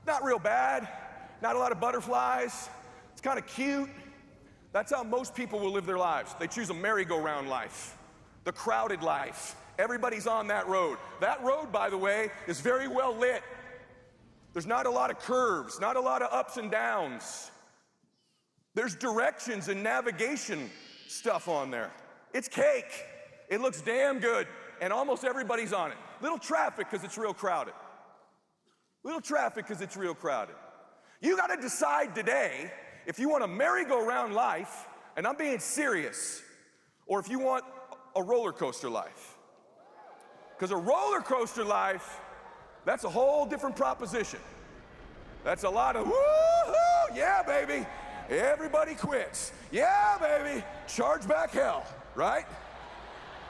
Not real bad, not a lot of butterflies. It's kind of cute. That's how most people will live their lives. They choose a merry-go-round life, the crowded life. Everybody's on that road. That road, by the way, is very well lit. There's not a lot of curves, not a lot of ups and downs. There's directions and navigation stuff on there. It's cake. It looks damn good, and almost everybody's on it. Little traffic because it's real crowded. Little traffic because it's real crowded. You got to decide today if you want a merry-go-round life, and I'm being serious, or if you want a roller coaster life. Because a roller coaster life, that's a whole different proposition. That's a lot of woo-hoo, yeah, baby. Everybody quits. Yeah, baby. Charge back hell, right?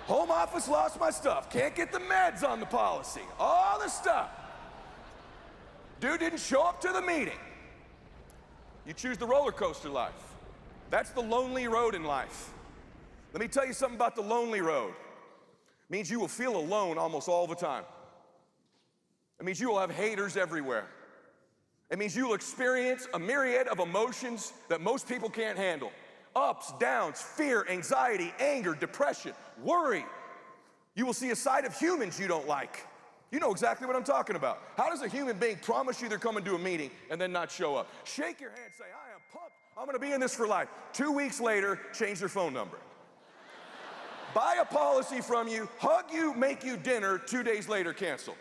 Home office lost my stuff. Can't get the meds on the policy. All the stuff. Dude didn't show up to the meeting. You choose the roller coaster life. That's the lonely road in life. Let me tell you something about the lonely road. It means you will feel alone almost all the time. It means you will have haters everywhere. It means you will experience a myriad of emotions that most people can't handle. Ups, downs, fear, anxiety, anger, depression, worry. You will see a side of humans you don't like. You know exactly what I'm talking about. How does a human being promise you they're coming to a meeting and then not show up? Shake your hand, say, I am pumped. I'm gonna be in this for life. 2 weeks later, change their phone number. Buy a policy from you, hug you, make you dinner, 2 days later, cancel.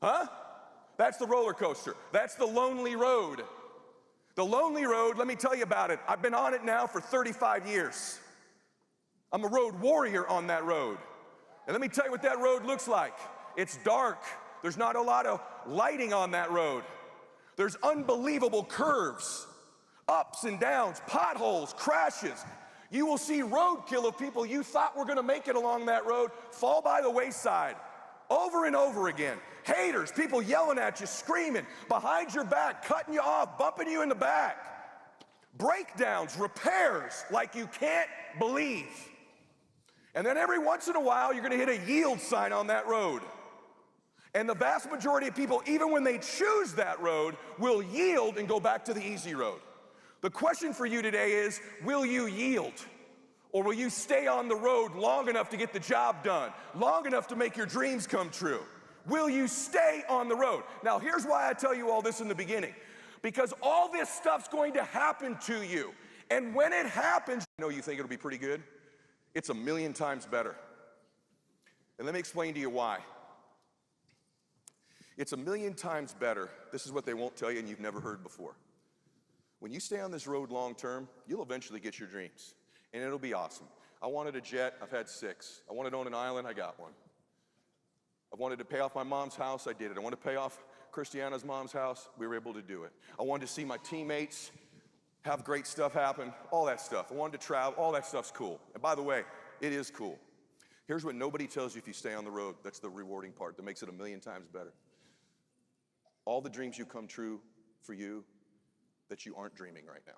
Huh? That's the roller coaster. That's the lonely road. The lonely road, let me tell you about it. I've been on it now for 35 years. I'm a road warrior on that road. And let me tell you what that road looks like. It's dark. There's not a lot of lighting on that road. There's unbelievable curves, ups and downs, potholes, crashes. You will see roadkill of people you thought were gonna make it along that road fall by the wayside over and over again. Haters, people yelling at you, screaming, behind your back, cutting you off, bumping you in the back. Breakdowns, repairs like you can't believe. And then every once in a while, you're gonna hit a yield sign on that road. And the vast majority of people, even when they choose that road, will yield and go back to the easy road. The question for you today is, will you yield? Or will you stay on the road long enough to get the job done, long enough to make your dreams come true? Will you stay on the road? Now, here's why I tell you all this in the beginning. Because all this stuff's going to happen to you. And when it happens, I know you think it'll be pretty good. It's a million times better. And let me explain to you why. It's a million times better. This is what they won't tell you and you've never heard before. When you stay on this road long term, you'll eventually get your dreams. And it'll be awesome. I wanted a jet, I've had 6. I wanted to own an island, I got one. I wanted to pay off my mom's house, I did it. I wanted to pay off Christiana's mom's house, we were able to do it. I wanted to see my teammates have great stuff happen, all that stuff. I wanted to travel, all that stuff's cool. And by the way, it is cool. Here's what nobody tells you if you stay on the road. That's the rewarding part that makes it a million times better. All the dreams you come true for you that you aren't dreaming right now.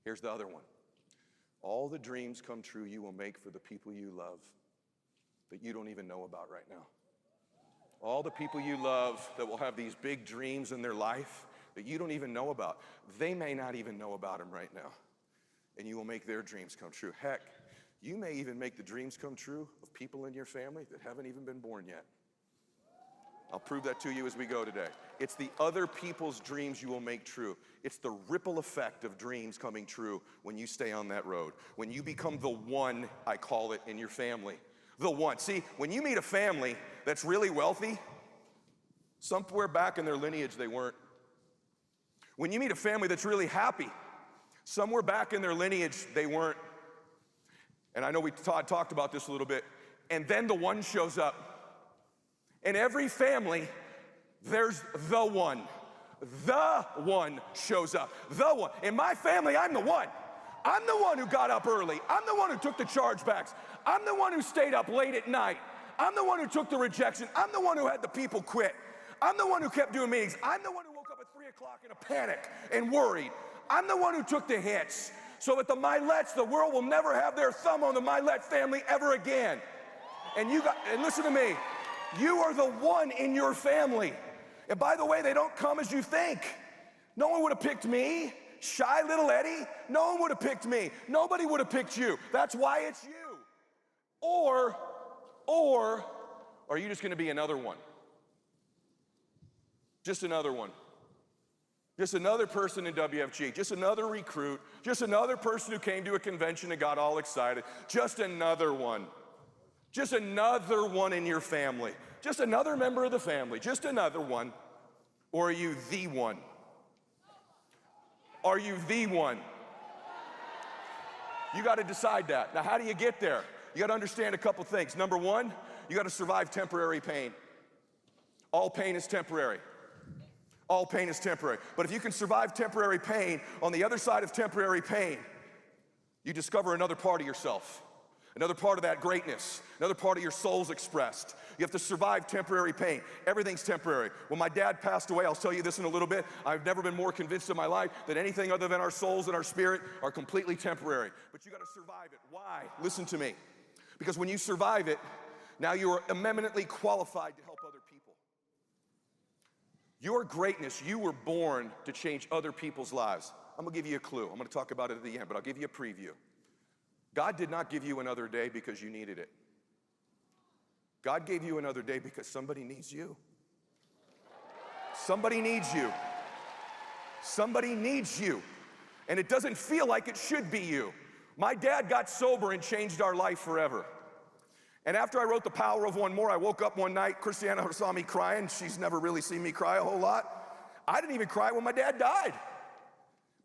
Here's the other one. All the dreams come true you will make for the people you love that you don't even know about right now. All the people you love that will have these big dreams in their life that you don't even know about. They may not even know about them right now. And you will make their dreams come true. Heck, you may even make the dreams come true of people in your family that haven't even been born yet. I'll prove that to you as we go today. It's the other people's dreams you will make true. It's the ripple effect of dreams coming true when you stay on that road. When you become the one, I call it, in your family. The one. See, when you meet a family that's really wealthy, somewhere back in their lineage they weren't. When you meet a family that's really happy, somewhere back in their lineage they weren't. And I know Todd talked about this a little bit. And then the one shows up. In every family, there's the one. The one shows up. The one. In my family, I'm the one. I'm the one who got up early. I'm the one who took the chargebacks. I'm the one who stayed up late at night. I'm the one who took the rejection. I'm the one who had the people quit. I'm the one who kept doing meetings. I'm the one who woke up at 3 o'clock in a panic and worried. I'm the one who took the hits. So at the Myletts, the world will never have their thumb on the Mylett family ever again. And listen to me. You are the one in your family. And by the way, they don't come as you think. No one would have picked me. Shy little Eddie, no one would have picked me. Nobody would have picked you. That's why it's you. Or are you just going to be another one? Just another one. Just another person in WFG, just another recruit, just another person who came to a convention and got all excited. Just another one. Just another one in your family. Just another member of the family. Just another one. Or are you the one? Are you the one? You got to decide that. Now, how do you get there? You got to understand a couple things. Number one, you got to survive temporary pain. All pain is temporary. All pain is temporary. But if you can survive temporary pain, on the other side of temporary pain, you discover another part of yourself. Another part of that greatness, another part of your soul's expressed. You have to survive temporary pain. Everything's temporary. When my dad passed away, I'll tell you this in a little bit, I've never been more convinced in my life that anything other than our souls and our spirit are completely temporary. But you gotta survive it. Why? Listen to me. Because when you survive it, now you are eminently qualified to help other people. Your greatness, you were born to change other people's lives. I'm gonna give you a clue. I'm gonna talk about it at the end, but I'll give you a preview. God did not give you another day because you needed it. God gave you another day because somebody needs you. Somebody needs you. Somebody needs you. And it doesn't feel like it should be you. My dad got sober and changed our life forever. And after I wrote The Power of One More, I woke up one night, Christiana saw me crying. She's never really seen me cry a whole lot. I didn't even cry when my dad died.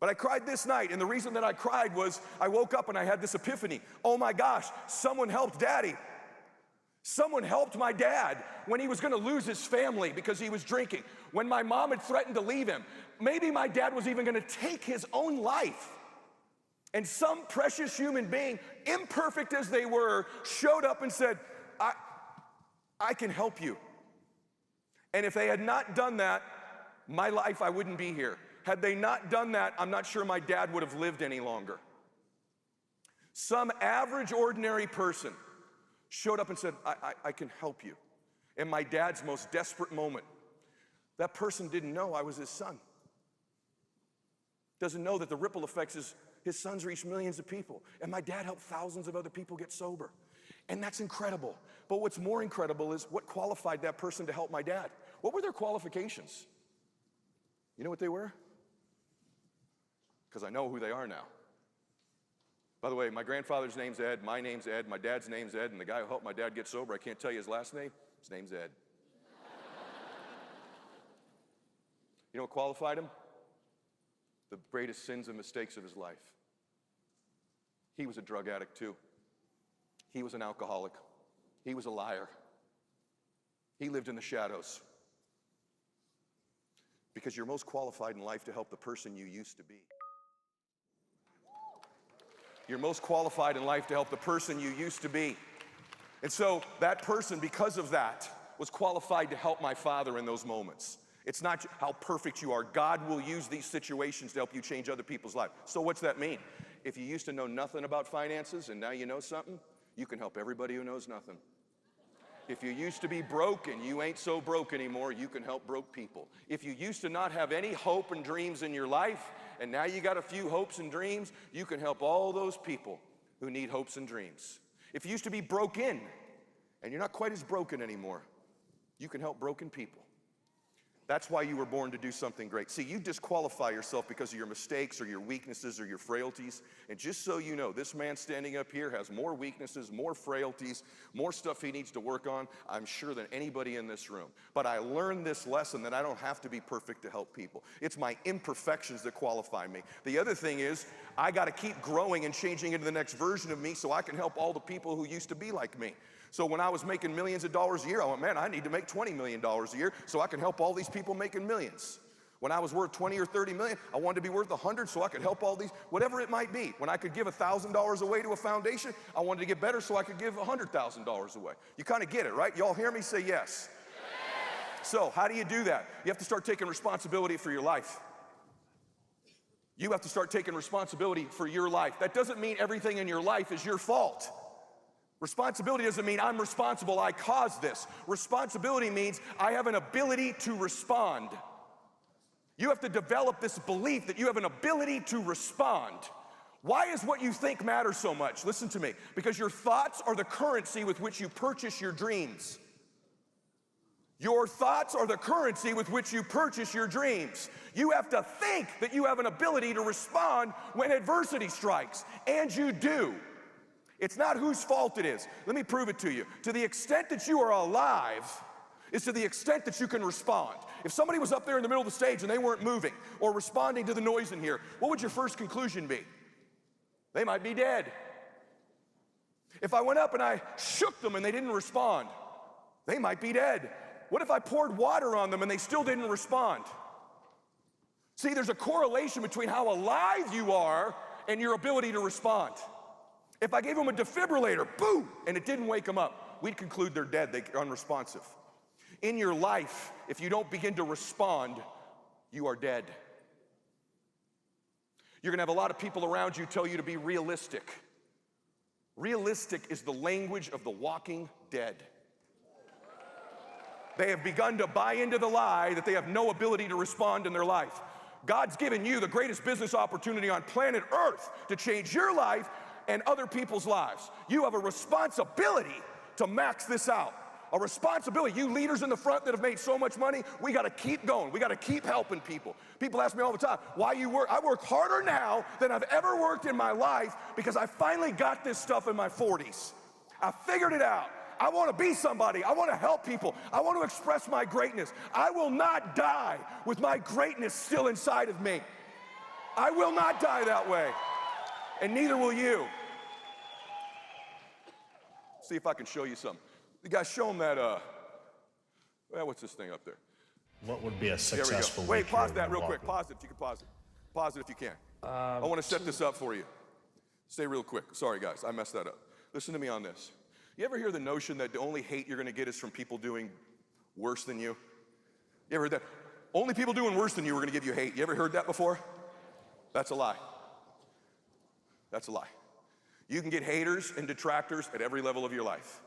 But I cried this night, and the reason that I cried was I woke up and I had this epiphany. Oh my gosh, someone helped Daddy. Someone helped my dad when he was gonna lose his family because he was drinking. When my mom had threatened to leave him. Maybe my dad was even gonna take his own life. And some precious human being, imperfect as they were, showed up and said, I can help you. And if they had not done that, my life, I wouldn't be here. Had they not done that, I'm not sure my dad would have lived any longer. Some average, ordinary person showed up and said, I can help you. In my dad's most desperate moment, that person didn't know I was his son. Doesn't know that the ripple effects is his sons reach millions of people. And my dad helped thousands of other people get sober. And that's incredible. But what's more incredible is what qualified that person to help my dad. What were their qualifications? You know what they were? Because I know who they are now. By the way, my grandfather's name's Ed, my name's Ed, my dad's name's Ed, and the guy who helped my dad get sober, I can't tell you his last name, his name's Ed. You know what qualified him? The greatest sins and mistakes of his life. He was a drug addict too. He was an alcoholic. He was a liar. He lived in the shadows. Because you're most qualified in life to help the person you used to be. You're most qualified in life to help the person you used to be. And so that person, because of that, was qualified to help my father in those moments. It's not how perfect you are. God will use these situations to help you change other people's lives. So what's that mean? If you used to know nothing about finances and now you know something, you can help everybody who knows nothing. If you used to be broke and you ain't so broke anymore, you can help broke people. If you used to not have any hope and dreams in your life, and now you got a few hopes and dreams, you can help all those people who need hopes and dreams. If you used to be broken, and you're not quite as broken anymore, you can help broken people. That's why you were born to do something great. See, you disqualify yourself because of your mistakes or your weaknesses or your frailties. And just so you know, this man standing up here has more weaknesses, more frailties, more stuff he needs to work on, I'm sure, than anybody in this room. But I learned this lesson that I don't have to be perfect to help people. It's my imperfections that qualify me. The other thing is, I got to keep growing and changing into the next version of me so I can help all the people who used to be like me. So when I was making millions of dollars a year, I went, man, I need to make $20 million a year so I can help all these people making millions. When I was worth 20 or 30 million, I wanted to be worth 100 so I could help all these, whatever it might be. When I could give $1,000 away to a foundation, I wanted to get better so I could give $100,000 away. You kind of get it, right? Y'all hear me say yes? Yes. So how do you do that? You have to start taking responsibility for your life. You have to start taking responsibility for your life. That doesn't mean everything in your life is your fault. Responsibility doesn't mean I'm responsible, I caused this. Responsibility means I have an ability to respond. You have to develop this belief that you have an ability to respond. Why is what you think matter so much? Listen to me. Because your thoughts are the currency with which you purchase your dreams. Your thoughts are the currency with which you purchase your dreams. You have to think that you have an ability to respond when adversity strikes, and you do. It's not whose fault it is. Let me prove it to you. To the extent that you are alive is to the extent that you can respond. If somebody was up there in the middle of the stage and they weren't moving or responding to the noise in here, what would your first conclusion be? They might be dead. If I went up and I shook them and they didn't respond, they might be dead. What if I poured water on them and they still didn't respond? See, there's a correlation between how alive you are and your ability to respond. If I gave them a defibrillator, boom, and it didn't wake them up, we'd conclude they're dead, they're unresponsive. In your life, if you don't begin to respond, you are dead. You're gonna have a lot of people around you tell you to be realistic. Realistic is the language of the walking dead. They have begun to buy into the lie that they have no ability to respond in their life. God's given you the greatest business opportunity on planet Earth to change your life and other people's lives. You have a responsibility to max this out. A responsibility. You leaders in the front that have made so much money, we gotta keep going. We gotta keep helping people. People ask me all the time, why you work? I work harder now than I've ever worked in my life because I finally got this stuff in my 40s. I figured it out. I wanna be somebody. I wanna help people. I wanna express my greatness. I will not die with my greatness still inside of me. I will not die that way. And neither will you. See if I can show you something. The guy, show him that, well, what's this thing up there? What would be a successful week? Wait, pause that real quick. Pause it if you can pause it. Pause it if you can. I want to set this up for you. Stay real quick. Sorry, guys, I messed that up. Listen to me on this. You ever hear the notion that the only hate you're going to get is from people doing worse than you? You ever heard that? Only people doing worse than you are going to give you hate. You ever heard that before? That's a lie. That's a lie. You can get haters and detractors at every level of your life.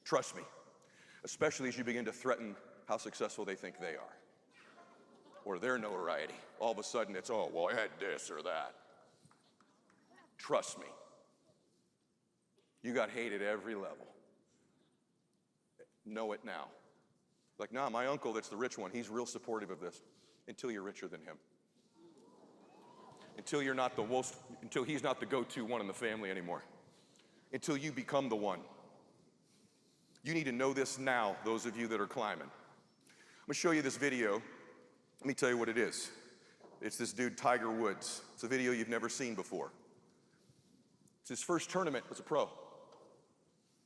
Trust me, especially as you begin to threaten how successful they think they are, or their notoriety. All of a sudden it's, oh, well, I had this or that. Trust me, you got hate at every level. Know it now. Like, nah, my uncle that's the rich one, he's real supportive of this, until you're richer than him. Until you're not until he's not the go-to one in the family anymore. Until you become the one. You need to know this now, those of you that are climbing. I'm gonna show you this video. Let me tell you what it is. It's this dude, Tiger Woods. It's a video you've never seen before. It's his first tournament as a pro.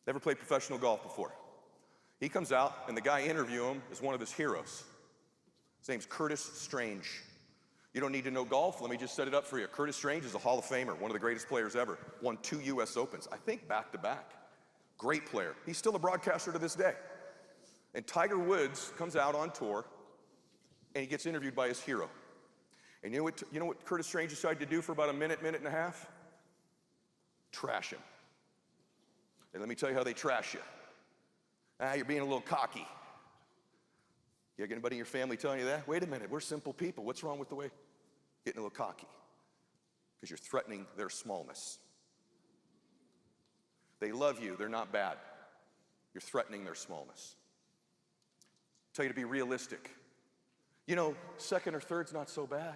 Never played professional golf before. He comes out, and the guy interviewing him is one of his heroes. His name's Curtis Strange. You don't need to know golf, let me just set it up for you. Curtis Strange is a Hall of Famer, one of the greatest players ever. Won 2 US Opens, I think back-to-back. Great player. He's still a broadcaster to this day. And Tiger Woods comes out on tour, and he gets interviewed by his hero. And you know what Curtis Strange decided to do for about a minute and a half? Trash him. And let me tell you how they trash you. You're being a little cocky. You got anybody in your family telling you that? Wait a minute, we're simple people. What's wrong with the way? Getting a little cocky. Because you're threatening their smallness. They love you, they're not bad. You're threatening their smallness. Tell you to be realistic. You know, second or third's not so bad.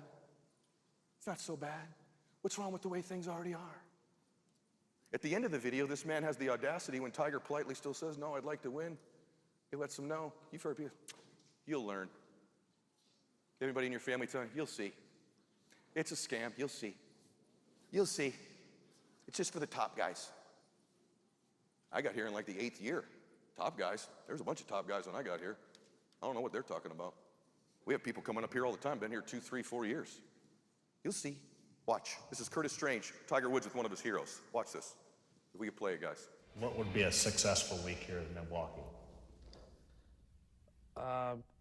It's not so bad. What's wrong with the way things already are? At the end of the video, this man has the audacity when Tiger politely still says, no, I'd like to win. He lets him know. You've heard people, you'll learn. Everybody in your family telling you, you'll see. It's a scam, you'll see. You'll see. It's just for the top guys. I got here in like the 8th year. Top guys. There's a bunch of top guys when I got here. I don't know what they're talking about. We have people coming up here all the time, been here 2, 3, 4 years. You'll see. Watch. This is Curtis Strange, Tiger Woods with one of his heroes. Watch this. If we could play it, guys. What would be a successful week here in Milwaukee?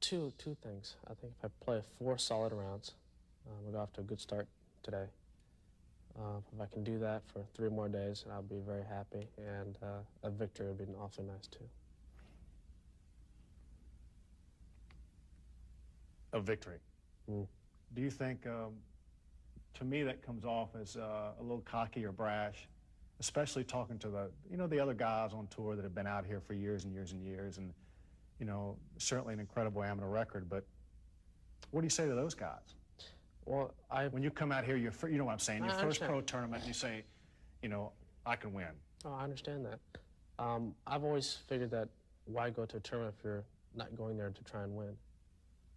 Two things. I think if I play 4 solid rounds, we'll go off to a good start today. If I can do that for 3 more days, I'll be very happy, and a victory would be awfully nice too. A victory. Mm. Do you think, to me, that comes off as a little cocky or brash, especially talking to the other guys on tour that have been out here for years and years and years, and, certainly an incredible amateur record, but what do you say to those guys? Well, When you come out here, you know what I'm saying, your I first understand. pro tournament, and you say, I can win. Oh, I understand that. I've always figured that why go to a tournament if you're not going there to try and win?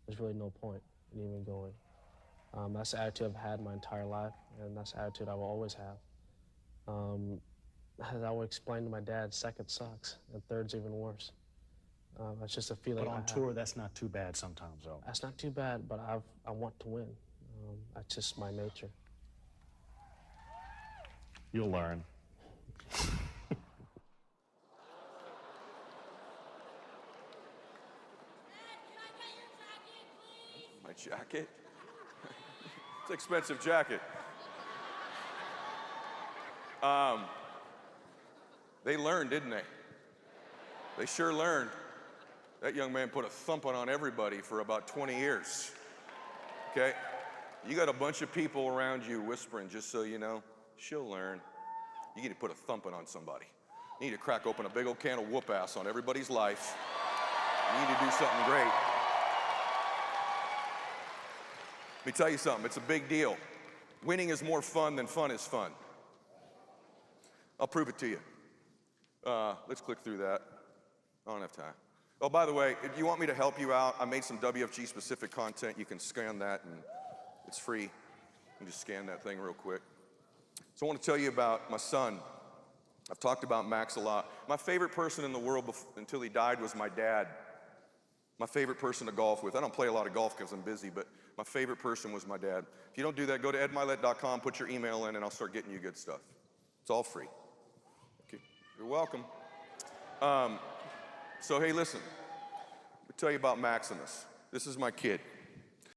There's really no point in even going. That's the attitude I've had my entire life, and that's the attitude I will always have. As I would explain to my dad, second sucks, and third's even worse. That's just a feeling But I on have. tour, that's not too bad sometimes, though. That's not too bad, but I want to win. That's just my nature. You'll learn. My jacket? It's an expensive jacket. They learned, didn't they? They sure learned. That young man put a thumping on everybody for about 20 years. Okay? You got a bunch of people around you whispering, just so you know, she'll learn. You need to put a thumping on somebody. You need to crack open a big old can of whoop ass on everybody's life. You need to do something great. Let me tell you something, it's a big deal. Winning is more fun than fun is fun. I'll prove it to you. Let's click through that. I don't have time. Oh, by the way, if you want me to help you out, I made some WFG specific content. You can scan that and it's free. You can just scan that thing real quick. So I want to tell you about my son. I've talked about Max a lot. My favorite person in the world until he died was my dad. My favorite person to golf with. I don't play a lot of golf because I'm busy, but my favorite person was my dad. If you don't do that, go to edmylett.com, put your email in, and I'll start getting you good stuff. It's all free. Okay. You're welcome. So hey, listen. Let me tell you about Maximus. This is my kid.